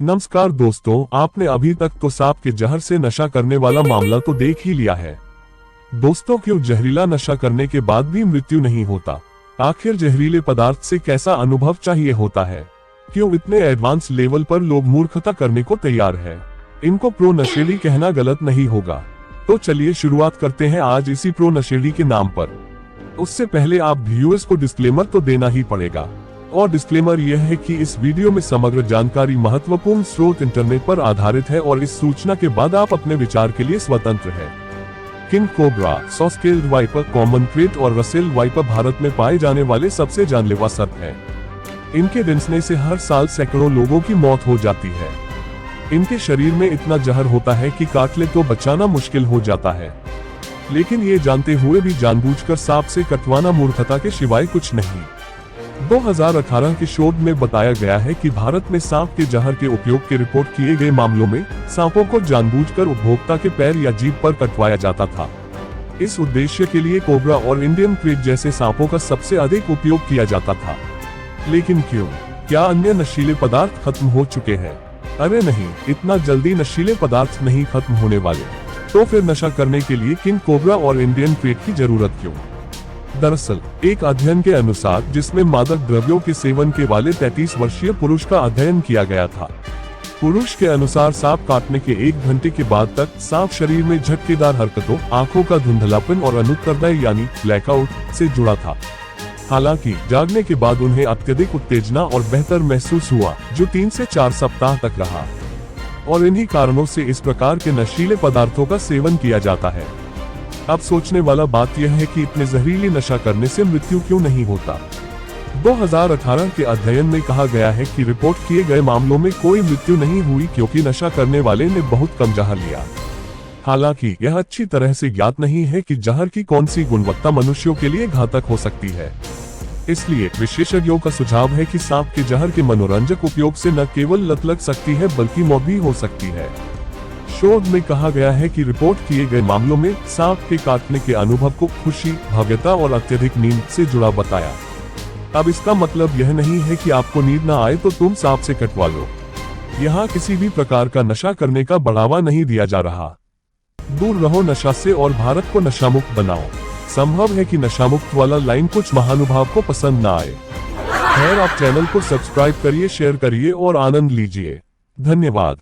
नमस्कार दोस्तों, आपने अभी तक तो सांप के जहर से नशा करने वाला मामला तो देख ही लिया है। दोस्तों, क्यों जहरीला नशा करने के बाद भी मृत्यु नहीं होता? आखिर जहरीले पदार्थ से कैसा अनुभव चाहिए होता है? क्यों इतने एडवांस लेवल पर लोग मूर्खता करने को तैयार है? इनको प्रो नशेड़ी कहना गलत नहीं होगा। तो चलिए शुरुआत करते हैं आज इसी प्रो नशेड़ी के नाम पर। उससे पहले आप व्यूअर्स को डिस्क्लेमर तो देना ही पड़ेगा, और डिस्क्लेमर यह है कि इस वीडियो में समग्र जानकारी महत्वपूर्ण स्रोत इंटरनेट पर आधारित है और इस सूचना के बाद आप अपने विचार के लिए स्वतंत्र हैं। King cobra, saw scaled viper, common krait और रसेल वाइपर भारत में पाए जाने वाले सबसे जानलेवा सर्प हैं। इनके डंसने से हर साल सैकड़ों लोगों की मौत हो जाती है। इनके शरीर में इतना जहर होता है कि काट ले तो बचाना मुश्किल हो जाता है, लेकिन ये जानते हुए भी जानबूझकर सांप से कटवाना मूर्खता के सिवाय कुछ नहीं। 2018 के शोध में बताया गया है कि भारत में सांप के जहर के उपयोग के रिपोर्ट किए गए मामलों में सांपों को जानबूझकर उपभोक्ता के पैर या जीभ पर कटवाया जाता था। इस उद्देश्य के लिए कोबरा और इंडियन क्रेट जैसे सांपों का सबसे अधिक उपयोग किया जाता था। लेकिन क्यों? क्या अन्य नशीले पदार्थ खत्म हो चुके हैं? अरे नहीं, इतना जल्दी नशीले पदार्थ नहीं खत्म होने वाले। तो फिर नशा करने के लिए किंग कोबरा और इंडियन क्रेट की जरूरत क्यों? दरअसल एक अध्ययन के अनुसार, जिसमें मादक द्रव्यों के सेवन के वाले 33 वर्षीय पुरुष का अध्ययन किया गया था, पुरुष के अनुसार सांप काटने के 1 घंटे के बाद तक सांप शरीर में झटकेदार हरकतों, आंखों का धुंधलापन और अनुत्तरदायी यानी ब्लैकआउट से जुड़ा था। हालांकि जागने के बाद उन्हें अत्यधिक उत्तेजना और बेहतर महसूस हुआ, जो 3 से 4 सप्ताह तक रहा। और इन्हीं कारणों से इस प्रकार के नशीले पदार्थों का सेवन किया जाता है। अब सोचने वाला बात यह है कि इतने जहरीली नशा करने से मृत्यु क्यों नहीं होता? 2018 के अध्ययन में कहा गया है कि रिपोर्ट किए गए मामलों में कोई मृत्यु नहीं हुई, क्योंकि नशा करने वाले ने बहुत कम जहर लिया। हालांकि यह अच्छी तरह से ज्ञात नहीं है कि जहर की कौन सी गुणवत्ता मनुष्यों के लिए घातक हो सकती है। इसलिए विशेषज्ञों का सुझाव है कि सांप के जहर के मनोरंजक उपयोग से न केवल लत लग सकती है, बल्कि मौत भी हो सकती है। शोध में कहा गया है कि रिपोर्ट किए गए मामलों में सांप के काटने के अनुभव को खुशी, भव्यता और अत्यधिक नींद से जुड़ा बताया। अब इसका मतलब यह नहीं है कि आपको नींद न आए तो तुम सांप से कटवा लो। यहाँ किसी भी प्रकार का नशा करने का बढ़ावा नहीं दिया जा रहा। दूर रहो नशा से और भारत को नशामुक्त बनाओ। संभव है कि नशामुक्त वाला लाइन कुछ महानुभाव को पसंद न आए। खैर, आप चैनल को सब्सक्राइब करिए, शेयर करिए और आनंद लीजिए। धन्यवाद।